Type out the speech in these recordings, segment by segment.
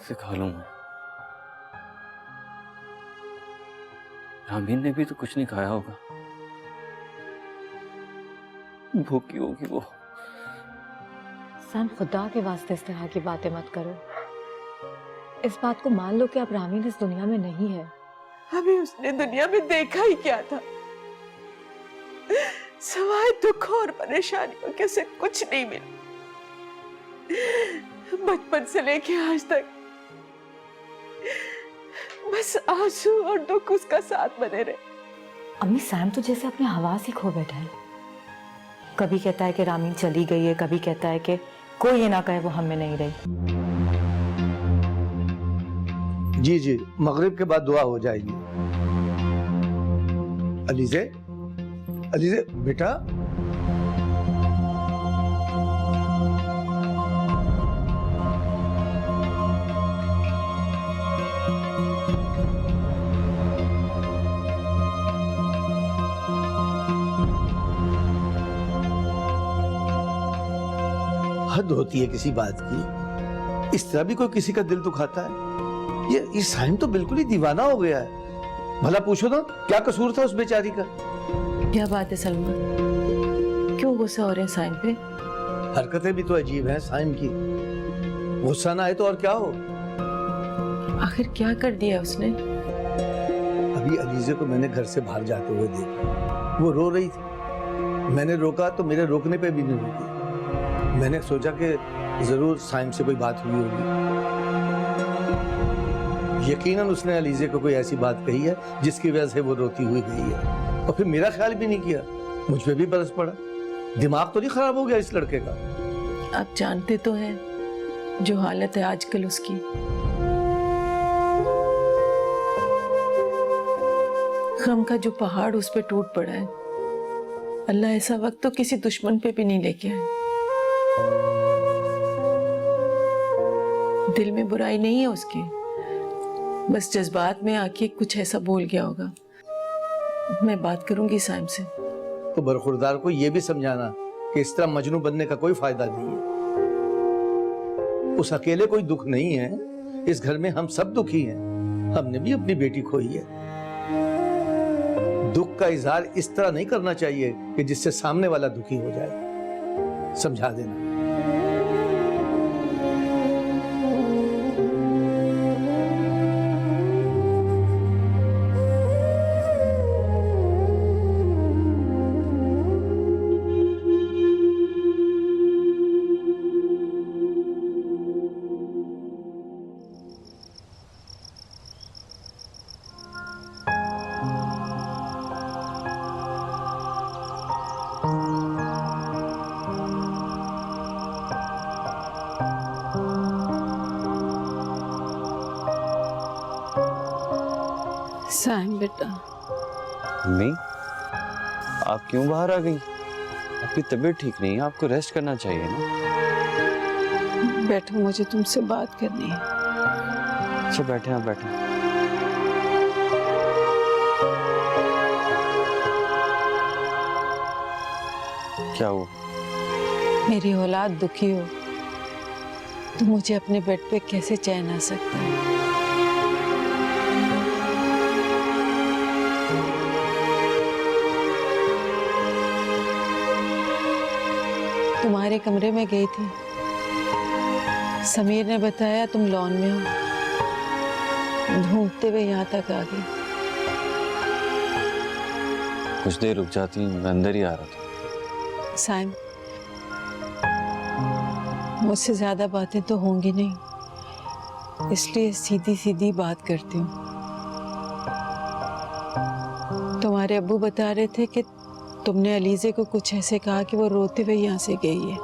से खा लूंगा। रामीन ने भी तो कुछ नहीं खाया होगा, भूखी होगी वो। सैम, खुदा के वास्ते इस तरह की बातें मत करो। इस बात को मान लो कि अब रामीन इस दुनिया में नहीं है। हमें उसने दुनिया में देखा ही क्या था? सवाए दुख और परेशानियों के से कुछ नहीं मिला। बचपन से लेके आज तक बस आंसू और दुख उसका साथ बने रहे। अम्मी, सैम तो जैसे अपने हवास ही खो बैठा है। कभी कहता है कि रामीन चली गई है, कभी कहता है कि कोई ये ना कहे वो हम में नहीं रही। जी जी, मगरिब के बाद दुआ हो जाएगी। अलीज़े, अलीज़े बेटा, हद होती है किसी बात की। इस तरह भी कोई किसी का दिल दुखाता है? ये साइम तो बिल्कुल ही दीवाना हो गया है। भला पूछो ना, क्या कसूर था उस बेचारी का? क्या बात है सलमा, क्यों गुस्सा हो रहे हैं साइम पे? हरकतें भी तो अजीब हैं साइम की। गुस्सा ना आए तो और क्या हो। आखिर क्या कर दिया उसने? अभी अलीज़े को मैंने घर से बाहर जाते हुए देखा, वो रो रही थी। मैंने रोका तो मेरे रोकने पे भी नहीं रुकी। मैंने सोचा कि जरूर साइम से कोई बात हुई होगी। यकीनन उसने अलीज़े को कोई ऐसी बात कही है जिसकी वजह से वो रोती हुई गई है। और फिर मेरा ख्याल भी नहीं किया, मुझ पे भी बरस पड़ा। दिमाग तो नहीं खराब हो गया इस लड़के का? आप जानते तो हैं जो हालत है आजकल उसकी। गम का जो पहाड़ उस पे टूट पड़ा है, अल्लाह ऐसा वक्त तो किसी दुश्मन पे भी नहीं लेके आए। दिल में बुराई नहीं है उसकी, बस जज्बात में आके कुछ ऐसा बोल गया होगा। मैं बात करूंगी साइम से। तो बरखुरदार को यह भी समझाना कि इस तरह मजनू बनने का कोई फायदा नहीं है। उस अकेले कोई दुख नहीं है, इस घर में हम सब दुखी हैं। हमने भी अपनी बेटी खोई है। दुख का इजहार इस तरह नहीं करना चाहिए कि जिससे सामने वाला दुखी हो जाए। समझा देना। साइम बेटा। मम्मी, आप क्यों बाहर आ गई? आपकी तबीयत ठीक नहीं है, आपको रेस्ट करना चाहिए ना। बैठो, मुझे तुमसे बात करनी है। अच्छा बैठे, आप बैठे। क्या हुआ? मेरी औलाद दुखी हो तो मुझे अपने बेड पे कैसे चैन आ सकता है? तुम्हारे कमरे में गई थी, समीर ने बताया तुम लॉन में हो। ढूंढते हुए यहाँ तक आ गई। कुछ देर रुक जाती, मैं अंदर ही आ रहा था। साइम, मुझसे ज्यादा बातें तो होंगी नहीं, इसलिए सीधी सीधी बात करती हूँ। तुम्हारे अब्बू बता रहे थे कि तुमने अलीज़े को कुछ ऐसे कहा कि वो रोते हुए यहाँ से गई है।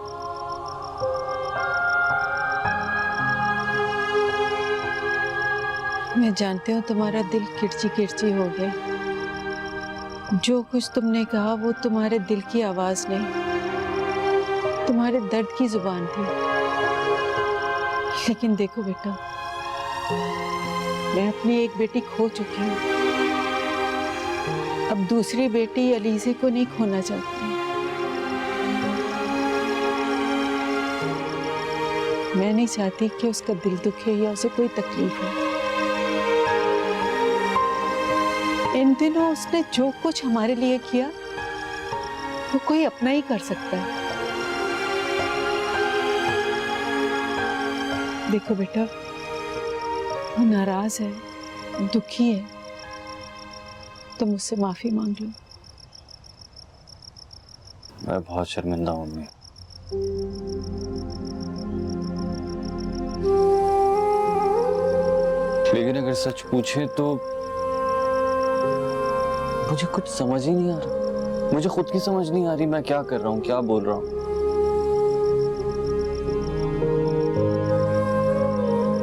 मैं जानती हूँ तुम्हारा दिल किरची किरची हो गया। जो कुछ तुमने कहा वो तुम्हारे दिल की आवाज नहीं, तुम्हारे दर्द की जुबान थी। लेकिन देखो बेटा, मैं अपनी एक बेटी खो चुकी हूँ। अब दूसरी बेटी अलीज़े को नहीं खोना चाहती। मैं नहीं चाहती कि उसका दिल दुखे या उसे कोई तकलीफ हो। इन दिनों उसने जो कुछ हमारे लिए किया वो कोई अपना ही कर सकता है। देखो बेटा, वो नाराज है, दुखी है, तो मुझसे माफी मांग लो। मैं बहुत शर्मिंदा हूँ मम्मी। लेकिन अगर सच पूछे तो मुझे कुछ समझ ही नहीं आ रहा। मुझे खुद की समझ नहीं आ रही मैं क्या कर रहा हूँ, क्या बोल रहा हूँ।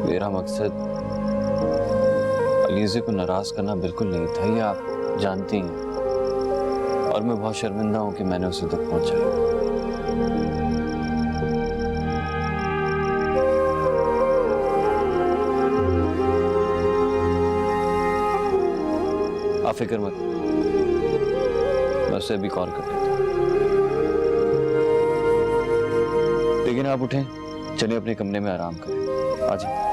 मेरा मकसद अलीज़े को नाराज करना बिल्कुल नहीं था, ये आप जानती हैं। और मैं बहुत शर्मिंदा हूँ कि मैंने उसे दुख पहुंचाया। आप फिक्र मत, मैं उसे अभी कॉल कर देता हूँ। लेकिन आप उठें, चलिए अपने कमरे में आराम करें। आ जाओ।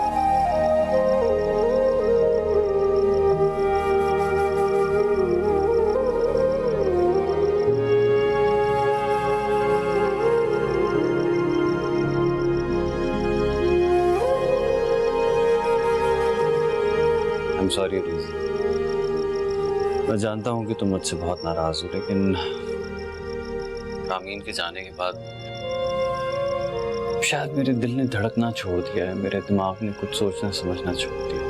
I'm sorry, Elise. मैं जानता हूँ कि तुम मुझसे बहुत नाराज हो, लेकिन रामीन के जाने के बाद शायद मेरे दिल ने धड़कना छोड़ दिया है, मेरे दिमाग ने कुछ सोचना समझना छोड़ दिया।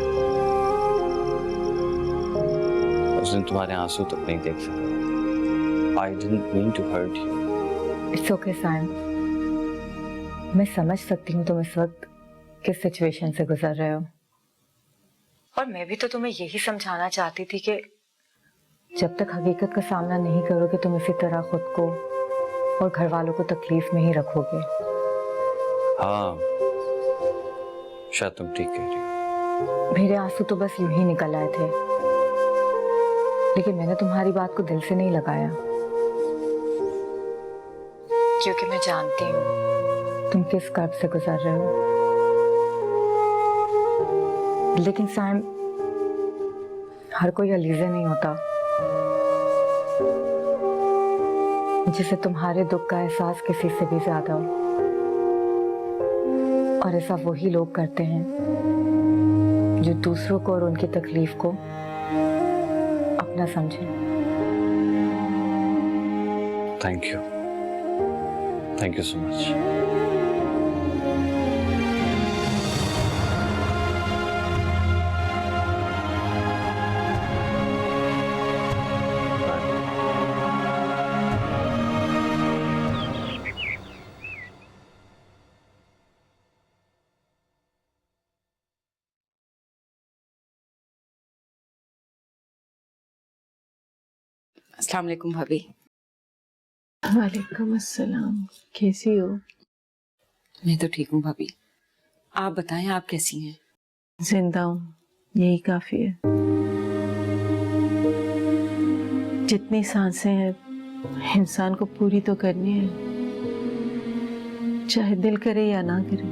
उस दिन तुम्हारे आंसू तक नहीं देख सका। I didn't mean to hurt you. It's okay Saim, मैं समझ सकती हूँ तुम इस वक्त किस सिचुएशन से गुजर रहे हो, और मैं भी तो तुम्हें यही समझाना चाहती थी कि जब तक हकीकत का सामना नहीं करोगे तुम इसी तरह खुद को और घर वालों को तकलीफ में ही रखोगे। हाँ, शायद तुम ठीक कह रही हो। मेरे आंसू तो बस यूं ही निकल आए थे, लेकिन मैंने तुम्हारी बात को दिल से नहीं लगाया, क्योंकि मैं जानती हूँ तुम किस कर्ब से गुजर रहे हो। लेकिन सैम, हर कोई अलीज़े नहीं होता जिसे तुम्हारे दुख का एहसास किसी से भी ज्यादा हो, और ऐसा वही लोग करते हैं जो दूसरों को और उनकी तकलीफ को अपना समझें। Thank you so much. अस्सलाम वालेकुम भाभी। वालेकुम अस्सलाम, कैसी हो? मैं तो ठीक हूँ भाभी, आप बताएं आप कैसी हैं? जिंदा हूँ, यही काफी है। जितनी सांसें हैं इंसान को पूरी तो करनी है, चाहे दिल करे या ना करे,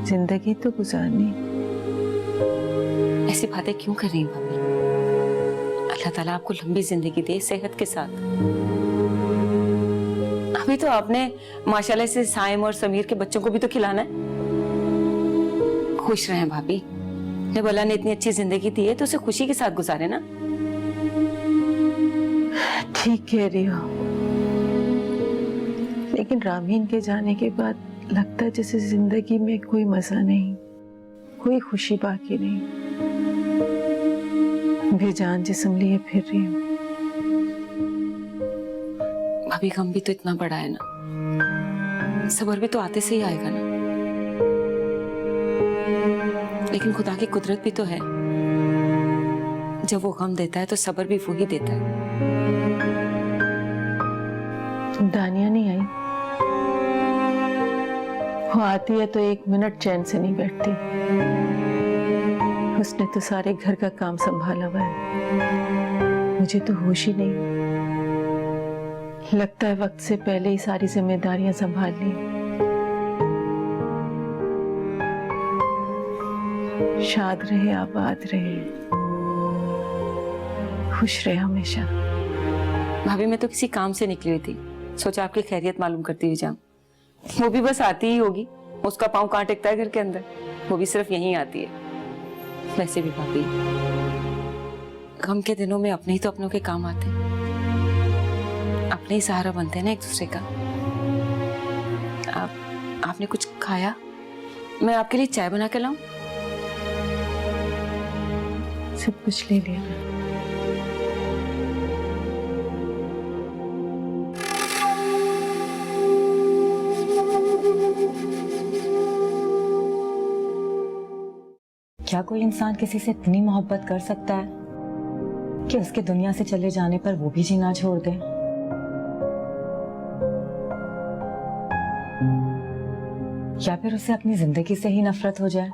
जिंदगी तो गुजारनी। ऐसी बातें क्यों कर रही हैं भाभी? अल्लाह ताला आपको लंबी जिंदगी दे सेहत के साथ। अभी तो आपने माशाल्लाह से साइम और समीर के बच्चों को भी तो खिलाना है। खुश रहें भाभी, जब अल्लाह ने इतनी अच्छी जिंदगी दी है तो उसे खुशी के साथ गुजारे ना। ठीक कह रही हो, लेकिन रामीन के जाने के बाद लगता है जैसे जिंदगी में कोई मजा नहीं, कोई खुशी बाकी नहीं। बेजान जिस्म लिए फिर रही हूँ। भाभी गम भी तो इतना बड़ा है ना, सब्र भी तो आते से ही आएगा ना। लेकिन खुदा की कुदरत भी तो है, जब वो गम देता है तो सब्र भी वो ही देता है। दानिया नहीं आई, वो आती है तो एक मिनट चैन से नहीं बैठती। उसने तो सारे घर का काम संभाला हुआ है, मुझे तो होश ही नहीं। लगता है वक्त से पहले ही सारी जिम्मेदारियां संभाल ली। शाद रहे, आबाद रहे, खुश रहे हमेशा। भाभी मैं तो किसी काम से निकली हुई थी, सोचा आपकी खैरियत मालूम करती हुई जाऊं। वो भी बस आती ही होगी, उसका पाँव कहाँ टिकता है घर के अंदर, वो भी सिर्फ यहीं आती है। वैसे भी भाभी गम के दिनों में अपने ही तो अपनों के काम आते हैं, अपने ही सहारा बनते हैं ना एक दूसरे का। आपने कुछ खाया? मैं आपके लिए चाय बना के लाऊं? सब कुछ ले लिया। क्या कोई इंसान किसी से इतनी मोहब्बत कर सकता है कि उसके दुनिया से चले जाने पर वो भी जीना छोड़ दे? या फिर उसे अपनी जिंदगी से ही नफरत हो जाए?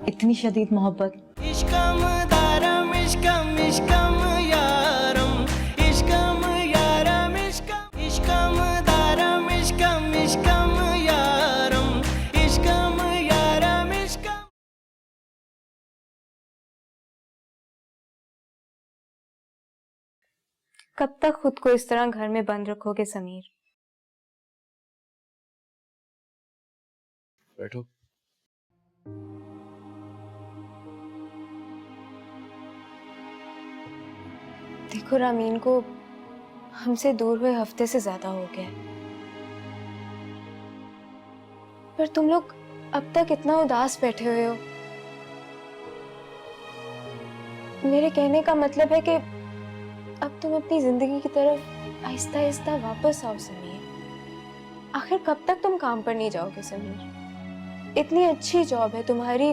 इतनी शदीद मोहब्बत। इश्कम दारम इश्कम इश्कम यारम इश्कम यारम इश्कम इश्कम दारम इश्कम इश्कम यारम इश्कम यारम इश्कम। कब तक खुद को इस तरह घर में बंद रखोगे समीर? बैठो। देखो रामीन को हमसे दूर हुए हफ्ते से ज्यादा हो गया है, पर तुम लोग अब तक इतना उदास बैठे हुए हो। मेरे कहने का मतलब है कि अब तुम अपनी जिंदगी की तरफ आहिस्ता आहिस्ता वापस आओ समीर। आखिर कब तक तुम काम पर नहीं जाओगे समीर? इतनी अच्छी जॉब है तुम्हारी,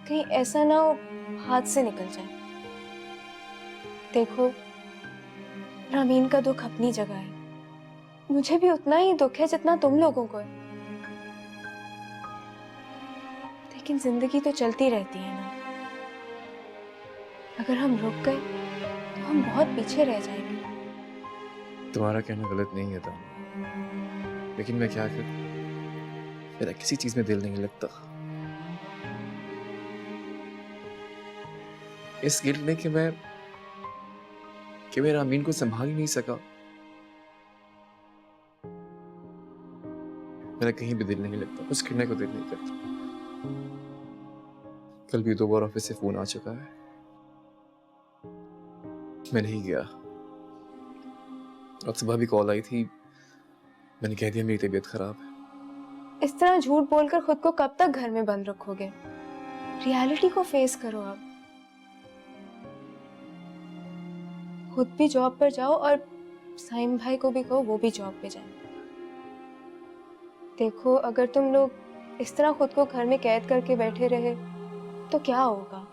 कहीं ऐसा ना हो हाथ से निकल जाए। देखो रामीन का दुख अपनी जगह है, मुझे भी उतना ही दुख है जितना तुम लोगों को है, लेकिन जिंदगी तो चलती रहती है ना। अगर हम रुक गए तो हम बहुत पीछे रह जाएंगे। तुम्हारा कहना गलत नहीं है तान, लेकिन मैं क्या करूं, मेरा किसी चीज में दिल नहीं लगता। इस गिल्ट में कि मेरा अमीन को संभाल ही नहीं सका, मेरा कहीं भी दिल नहीं लगता, उस गिरने को दिल नहीं करता। कल भी 2 बार ऑफिस से फोन आ चुका है, मैं नहीं गया। और सुबह भी कॉल आई थी, मैंने कह दिया मेरी तबीयत खराब है। इस तरह झूठ बोलकर खुद को कब तक घर में बंद रखोगे? रियलिटी को फेस करो। अब खुद भी जॉब पर जाओ और साइम भाई को भी कहो वो भी जॉब पे जाए। देखो अगर तुम लोग इस तरह खुद को घर में कैद करके बैठे रहे तो क्या होगा?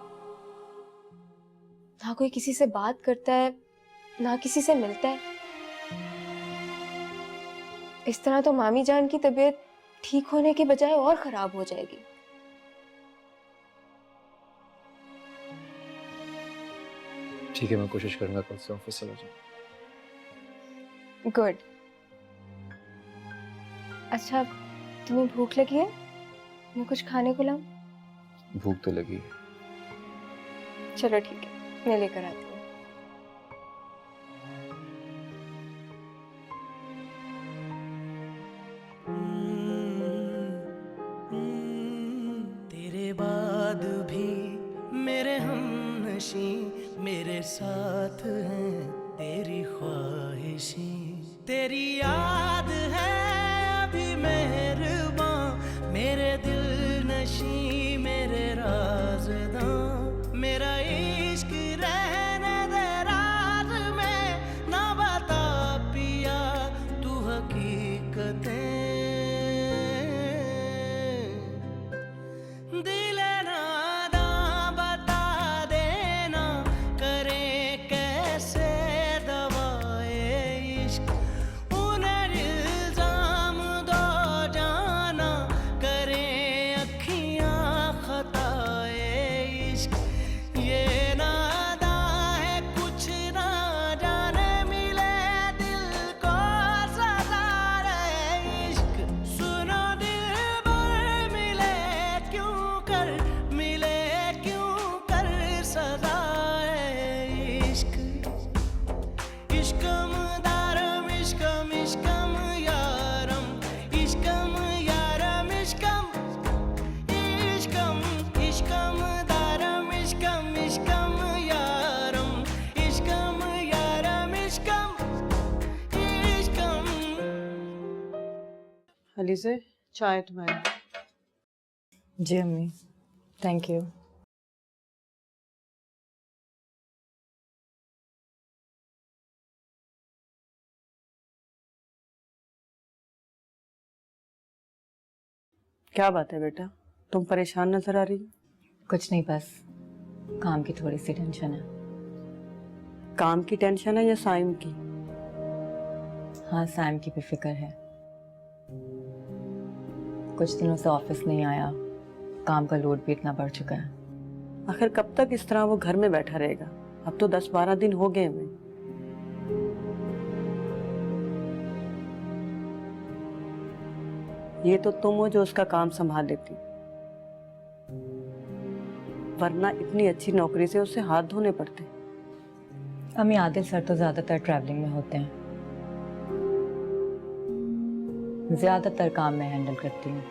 ना कोई किसी से बात करता है, ना किसी से मिलता है। इस तरह तो मामी जान की तबीयत ठीक होने की बजाय और खराब हो जाएगी। ठीक है, मैं कोशिश करूंगा कल से ऑफिस चला जाऊं। गुड। अच्छा तुम्हें भूख लगी है? मैं कुछ खाने को लाऊं? भूख तो लगी है। चलो ठीक है, मैं लेकर आती हूँ। तेरे बाद भी मेरे हमनशी मेरे साथ हैं, तेरी ख्वाहिशें तेरी याद है अभी मेहरबान, मेरे दिल नशी मेरे राज़दां, मेरा इश्क रहने दे राज में, ना बता पिया तू हकीकतें। दिल नादां बता देना, करें कैसे दवाए इश्क, उन्हें इल्जाम दो जाना, करें अखियां अलीज़े, चाय तुम्हारी। जी अम्मी, थैंक यू। क्या बात है बेटा, तुम परेशान नजर आ रही हो? कुछ नहीं, बस काम की थोड़ी सी टेंशन है। काम की टेंशन है या साइम की? हाँ, सैम की भी फिक्र है। कुछ दिनों से ऑफिस नहीं आया, काम का लोड भी इतना बढ़ चुका है। आखिर कब तक इस तरह वो घर में बैठा रहेगा? अब तो 10-12 दिन हो गए हमें। ये तो तुम हो जो उसका काम संभाल लेती, वरना इतनी अच्छी नौकरी से उसे हाथ धोने पड़ते। अम्मी, आदिल सर तो ज्यादातर ट्रैवलिंग में होते हैं, ज्यादातर काम मैं हैंडल करती हूँ,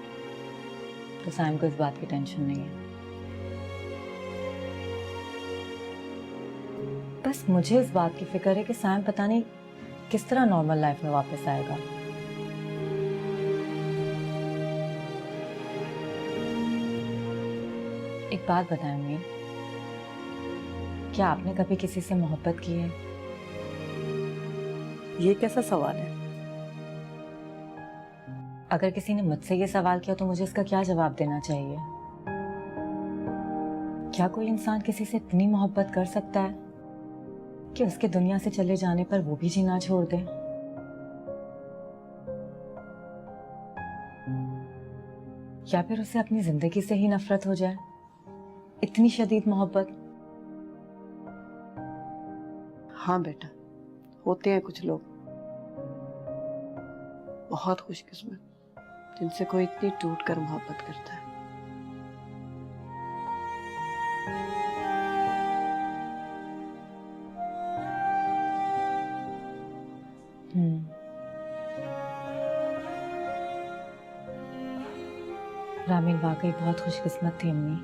तो सैम को इस बात की टेंशन नहीं है। बस मुझे इस बात की फिक्र है कि सैम पता नहीं किस तरह नॉर्मल लाइफ में वापस आएगा। एक बात बताएं अम्मी, क्या आपने कभी किसी से मोहब्बत की है? ये कैसा सवाल है? अगर किसी ने मुझसे ये सवाल किया तो मुझे इसका क्या जवाब देना चाहिए? क्या कोई इंसान किसी से इतनी मोहब्बत कर सकता है कि उसके दुनिया से चले जाने पर वो भी जीना छोड़ दे? या फिर उसे अपनी जिंदगी से ही नफरत हो जाए? इतनी शदीद मोहब्बत। हाँ बेटा, होते हैं कुछ लोग बहुत खुशकिस्मत जिनसे कोई इतनी टूट कर मोहब्बत करता है। रामीन वाकई बहुत खुशकिस्मत थी अम्मी।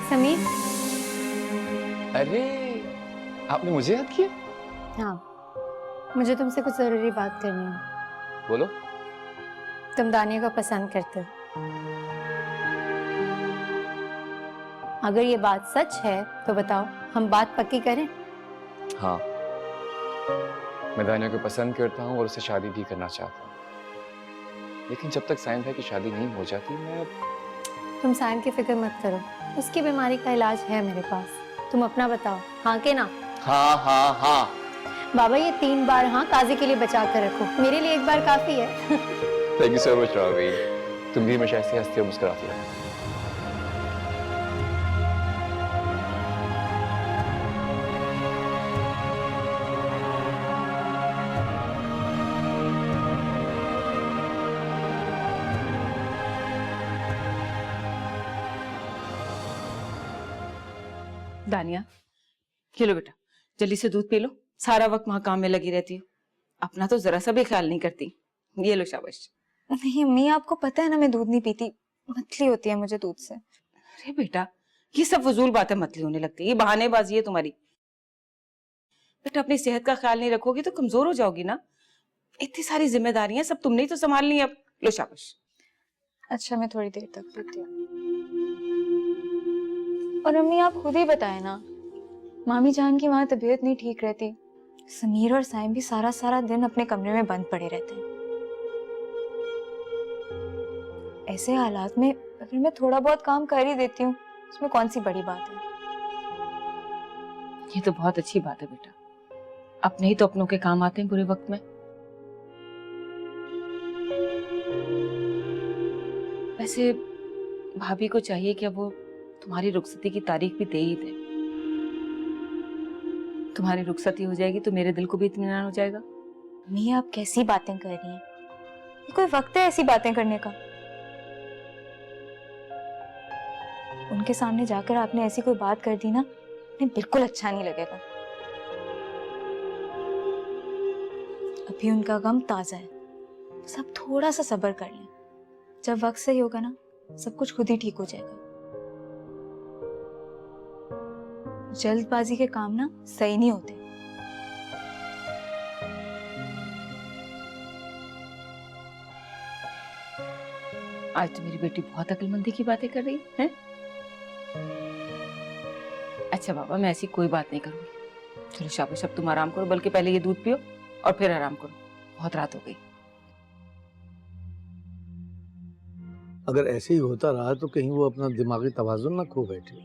समीर। अरे आपने मुझे याद किया? हाँ, मुझे तुमसे कुछ जरूरी बात करनी है। बोलो। तुम दानिया को पसंद करते हो? अगर ये बात सच है तो बताओ, हम बात पक्की करें? हाँ, मैं दानिया को पसंद करता हूँ और उससे शादी भी करना चाहता हूँ, लेकिन जब तक साइम भाई की शादी नहीं हो जाती मैं... तुम साइम की फिक्र मत करो, उसकी बीमारी का इलाज है मेरे पास। तुम अपना बताओ, हाँ के ना? हाँ हाँ हाँ। बाबा, ये 3 बार हाँ काजी के लिए बचा कर रखो, मेरे लिए 1 बार काफी है। Thank you so much Ravi, तुम भी हमेशा ऐसे हंसती और मुस्कुराती रहो। दानिया, ये लो बेटा, जल्दी से दूध पी लो। सारा वक्त वहां काम में लगी रहती हो, अपना तो जरा सा भी ख्याल नहीं करती। ये लो, शाबाश। नहीं अम्मी, आपको पता है ना मैं दूध नहीं पीती, मतली होती है मुझे दूध से। अरे बेटा, ये सब फजूल बातें मतली होने लगती है, ये बहानेबाजी है तुम्हारी। बेटा, अपनी सेहत का ख्याल नहीं रखोगी तो कमजोर हो जाओगी ना। इतनी सारी जिम्मेदारियां सब तुमने ही तो संभालनी है अब। लो, शाबाश। अच्छा, मैं थोड़ी देर तक पीती हूँ। और अम्मी, आप खुद ही बताए ना, मामी जान की वहां तबीयत नहीं ठीक रहती, समीर और साइम भी सारा सारा दिन अपने कमरे में बंद पड़े रहते हैं। ऐसे हालात में अगर मैं थोड़ा बहुत काम कर ही देती हूँ, उसमें कौन सी बड़ी बात है। ये तो बहुत अच्छी बात है बेटा, अपने ही तो अपनों के काम आते हैं बुरे वक्त में। वैसे भाभी को चाहिए कि अब वो तुम्हारी रुखसती की तारीख भी दे ही दे। तुम्हारी रुखसती हो जाएगी तो मेरे दिल को भी इत्मीनान हो जाएगा। अम्मी आप कैसी बातें कर रही हैं? ये कोई वक्त है ऐसी बातें करने का? उनके सामने जाकर आपने ऐसी कोई बात कर दी ना, उन्हें बिल्कुल अच्छा नहीं लगेगा। अभी उनका गम ताजा है, बस आप थोड़ा सा सब्र कर लें। जब वक्त सही होगा ना, सब कुछ खुद ही ठीक हो जाएगा। जल्दबाजी के काम ना सही नहीं होते। आज तो मेरी बेटी बहुत अक्लमंदी की बातें कर रही है। अच्छा बाबा, मैं ऐसी कोई बात नहीं करूंगी। चलो शाबाश, अब तुम आराम करो, बल्कि पहले ये दूध पियो और फिर आराम करो, बहुत रात हो गई। अगर ऐसे ही होता रहा तो कहीं वो अपना दिमागी तवाज़ुन ना खो बैठे।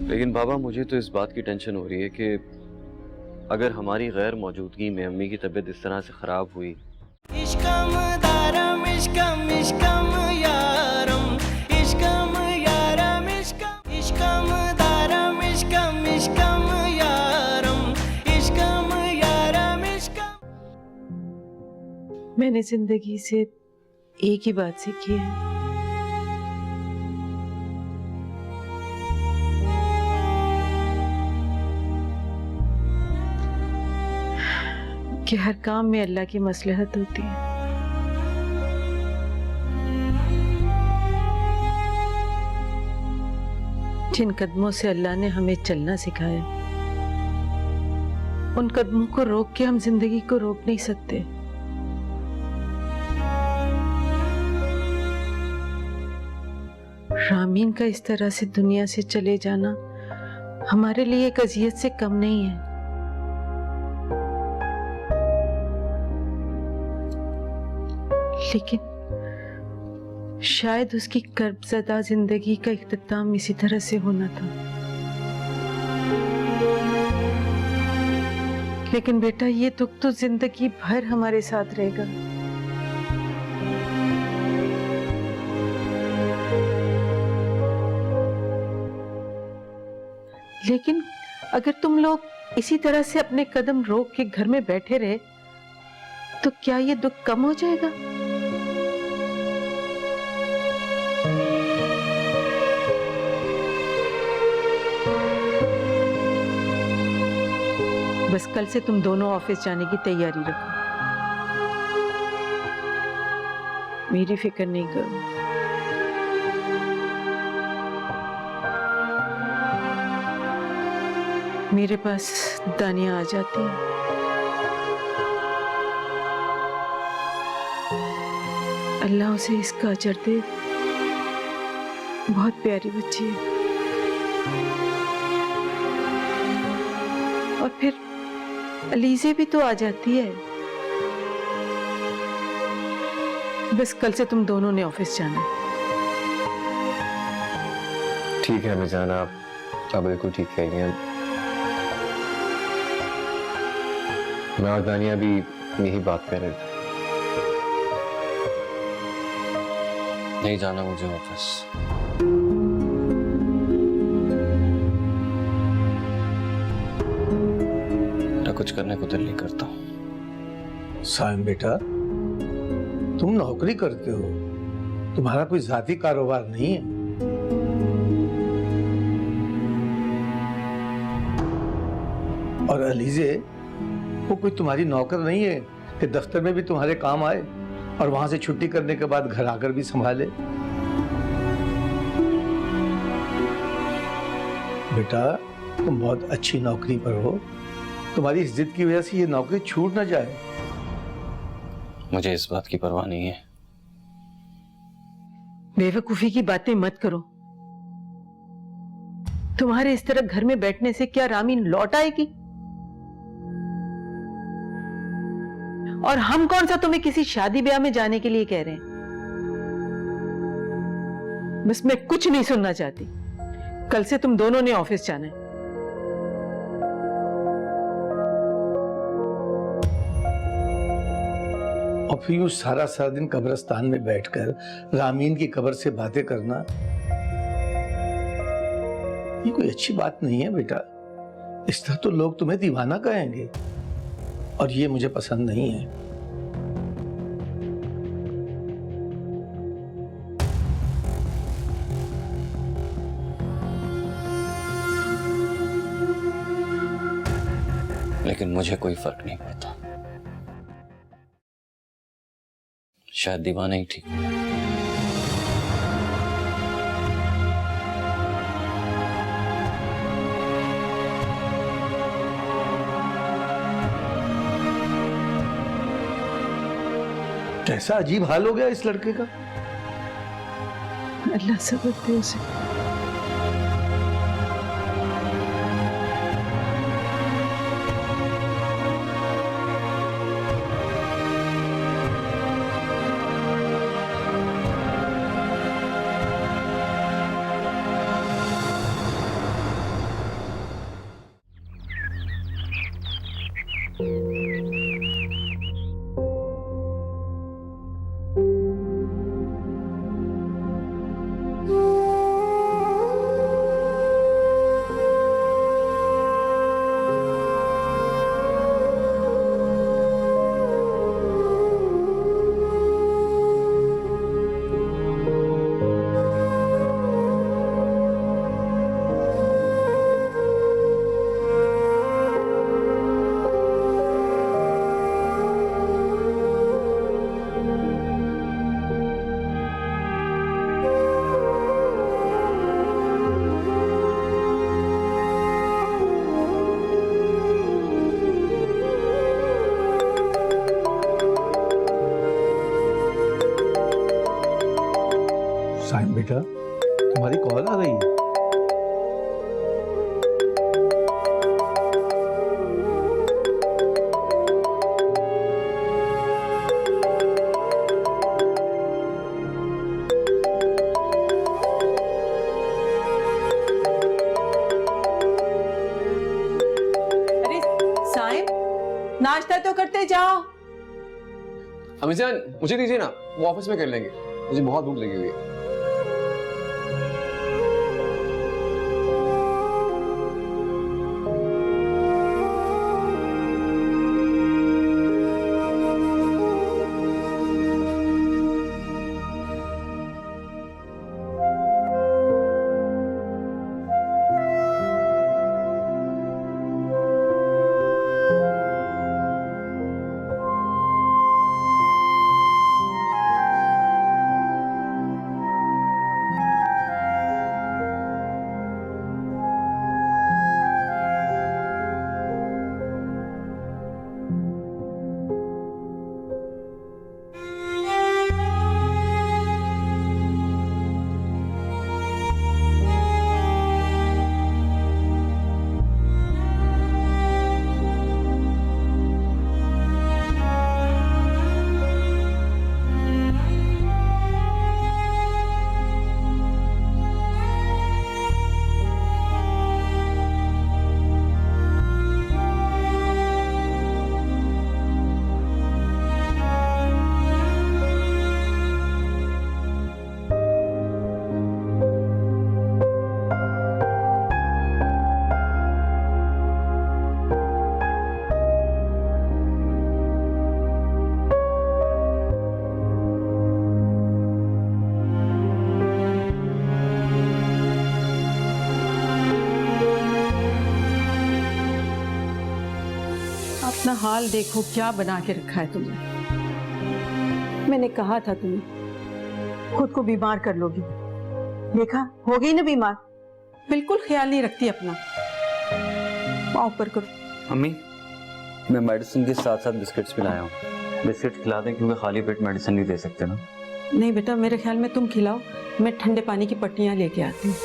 लेकिन बाबा, मुझे तो इस बात की टेंशन हो रही है कि अगर हमारी गैर मौजूदगी में अम्मी की तबीयत इस तरह से खराब हुई। इश्कम दारम इश्कम इश्कम यारम इश्कम यारम इश्कम इश्कम दारम इश्कम इश्कम यारम इश्कम यारम इश्कम। मैंने जिंदगी से एक ही बात सीखी है कि हर काम में अल्लाह की मसलहत होती है। जिन कदमों से अल्लाह ने हमें चलना सिखाया, उन कदमों को रोक के हम जिंदगी को रोक नहीं सकते। रामीन का इस तरह से दुनिया से चले जाना हमारे लिए एक अजियत से कम नहीं है। लेकिन शायद उसकी कर्बज़दा जिंदगी का इख्तिताम इसी तरह से होना था। लेकिन बेटा, ये दुख तो जिंदगी भर हमारे साथ रहेगा। लेकिन अगर तुम लोग इसी तरह से अपने कदम रोक के घर में बैठे रहे तो क्या ये दुख कम हो जाएगा? बस कल से तुम दोनों ऑफिस जाने की तैयारी रखो, मेरी फिक्र नहीं करो। मेरे पास दानिया आ जाती है। अल्लाह उसे इसका अजर दे, बहुत प्यारी बच्ची है। और फिर अलीज़े भी तो आ जाती है। बस कल से तुम दोनों ने ऑफिस जाना। ठीक है अम्मीजान, आप बिल्कुल ठीक कह रही हैं। मैं और दानिया भी यही बात कर रहे थे। नहीं जाना मुझे ऑफिस। मेरा कुछ करने को दिल नहीं करता। साइम बेटा, तुम नौकरी करते हो, तुम्हारा कोई जाती कारोबार नहीं है। और अलीज़े वो कोई तुम्हारी नौकर नहीं है कि दफ्तर में भी तुम्हारे काम आए और वहां से छुट्टी करने के बाद घर आकर भी संभाले। बेटा, तुम बहुत अच्छी नौकरी पर हो, तुम्हारी इस जिद की वजह से ये नौकरी छूट ना जाए। मुझे इस बात की परवाह नहीं है। बेवकूफी की बातें मत करो। तुम्हारे इस तरह घर में बैठने से क्या रामीन लौट आएगी? और हम कौन सा तुम्हें किसी शादी ब्याह में जाने के लिए कह रहे हैं? बस मैं कुछ नहीं सुनना चाहती। कल से तुम दोनों ने ऑफिस जाना है। और फिर यूं सारा सारा दिन कब्रिस्तान में बैठकर रामीन की कब्र से बातें करना, ये कोई अच्छी बात नहीं है बेटा। इस तरह तो लोग तुम्हें दीवाना कहेंगे और ये मुझे पसंद नहीं है। लेकिन मुझे कोई फर्क नहीं पड़ता, शायद दीवाना ही ठीक है। कैसा अजीब हाल हो गया इस लड़के का। अल्लाह सब्र दे उसे। साइम बेटा, तुम्हारी कॉल आ रही है। अरे साइम, नाश्ता तो करते जाओ। अमीजान मुझे दीजिए ना, वो ऑफिस में कर लेंगे, मुझे बहुत भूख लगी हुई है। अपना हाल देखो क्या बना के रखा है तुमने। मैंने कहा था तुम्हें खुद को बीमार कर लोगी, देखा हो गई ना बीमार। बिल्कुल ख्याल नहीं रखती अपना। पाँव पर करो। अम्मी, मैं मेडिसिन के साथ साथ बिस्किट्स भी लाया हूँ। बिस्किट खिला दें क्योंकि खाली पेट मेडिसिन नहीं दे सकते ना। नहीं बेटा, मेरे ख्याल में तुम खिलाओ, मैं ठंडे पानी की पट्टियां लेके आती हूँ।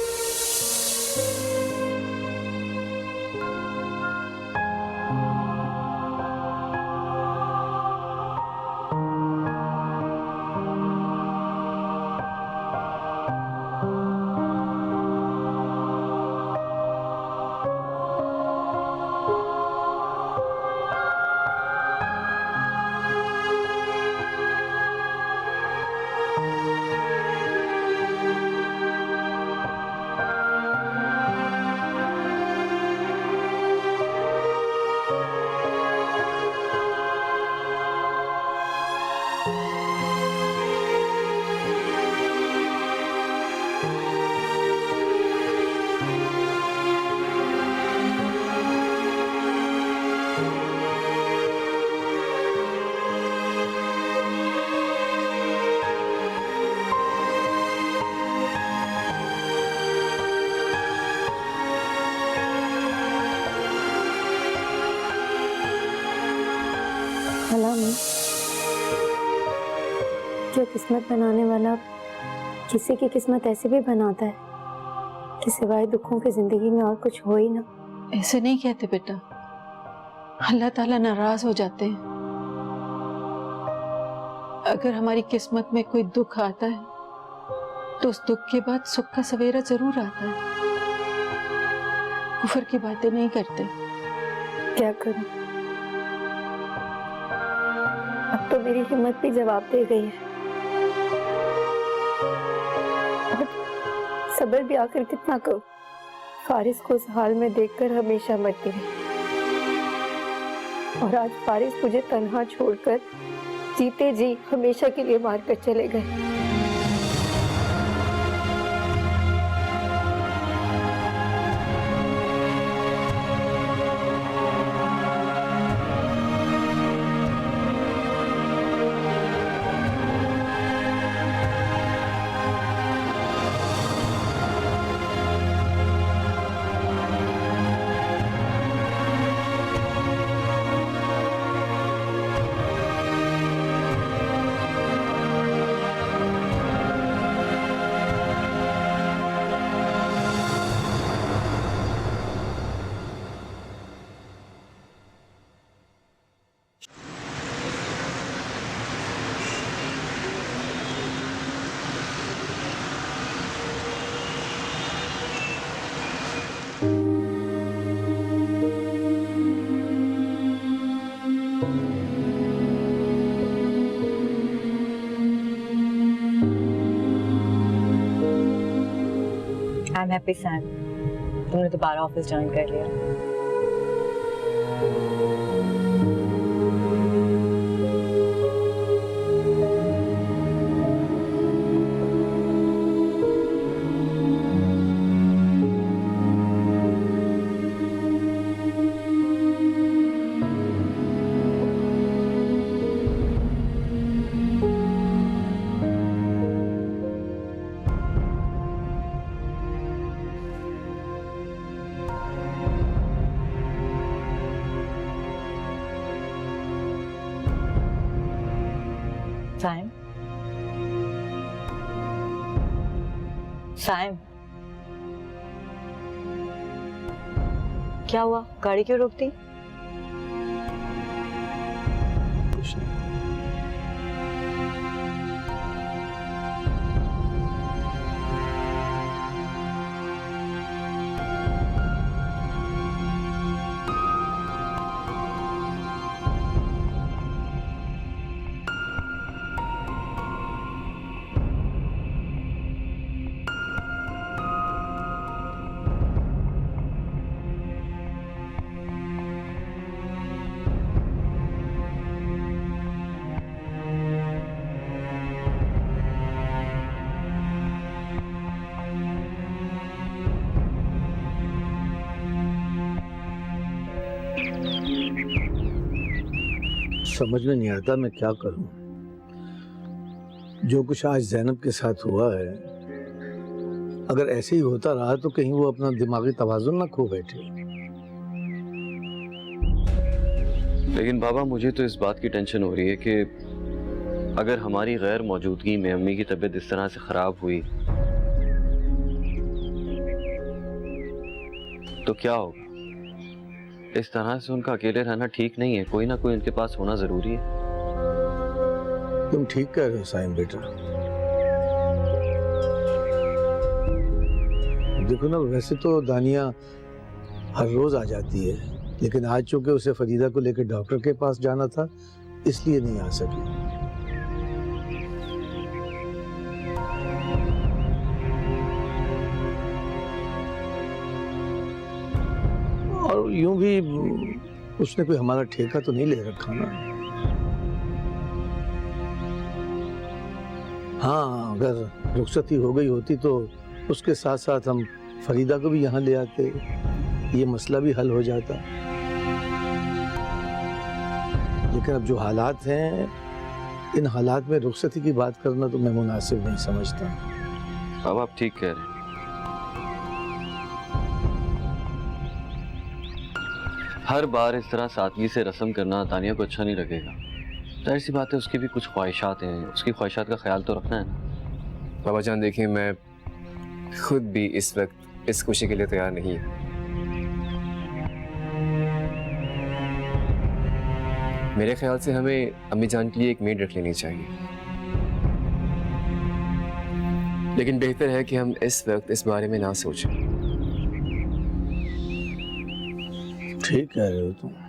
जो किस्मत बनाने वाला किसी की किस्मत ऐसे भी बनाता है कि सिवाय दुखों की जिंदगी में और कुछ हो ही ना। ऐसे नहीं कहते बेटा, अल्लाह ताला नाराज हो जाते हैं। अगर हमारी किस्मत में कोई दुख आता है तो उस दुख के बाद सुख का सवेरा जरूर आता है। कुफर की बातें नहीं करते। क्या करूं, अब तो मेरी हिम्मत भी जवाब दे गई है। और सब्र भी आखिर कितना करूं। फारिस को उस हाल में देखकर हमेशा मरती रही, और आज फारिस मुझे तन्हा छोड़कर जीते जी हमेशा के लिए मारकर चले गए। आई एम हैप्पी सैम, तुमने दोबारा ऑफिस ज्वाइन कर लिया। साइम, साइम, क्या हुआ? गाड़ी क्यों रोक दी? कुछ नहीं। समझ में नहीं आता मैं क्या करूं। जो कुछ आज ज़ैनब के साथ हुआ है, अगर ऐसे ही होता रहा तो कहीं वो अपना दिमागी तवाज़ुन ना खो बैठे। लेकिन बाबा, मुझे तो इस बात की टेंशन हो रही है कि अगर हमारी गैर मौजूदगी में अम्मी की तबीयत इस तरह से ख़राब हुई तो क्या होगा? इस तरह से उनका अकेले रहना ठीक नहीं है। कोई ना कोई उनके पास होना जरूरी है। तुम ठीक कह रहे हो साइम बेटा। देखो ना, वैसे तो दानिया हर रोज आ जाती है, लेकिन आज चूंकि उसे फरीदा को लेकर डॉक्टर के पास जाना था इसलिए नहीं आ सकी। और यूं भी उसने कोई हमारा ठेका तो नहीं ले रखा ना। हाँ, अगर रुखसती हो गई होती तो उसके साथ साथ हम फरीदा को भी यहाँ ले आते, ये मसला भी हल हो जाता। लेकिन अब जो हालात हैं, इन हालात में रुखसती की बात करना तो मैं मुनासिब नहीं समझता। अब आप ठीक कह रहे हैं। हर बार इस तरह सादगी से रस्म करना दानिया को अच्छा नहीं लगेगा। जाहिर सी बात है उसकी भी कुछ ख्वाहिशात हैं, उसकी ख्वाहिशात का ख्याल तो रखना है ना। बाबा जान देखिए, मैं खुद भी इस वक्त इस खुशी के लिए तैयार नहीं हूँ। मेरे ख्याल से हमें अम्मी जान के लिए एक मेड रख लेनी चाहिए, लेकिन बेहतर है कि हम इस वक्त इस बारे में ना सोचें। ठीक कह रहे हो तुम।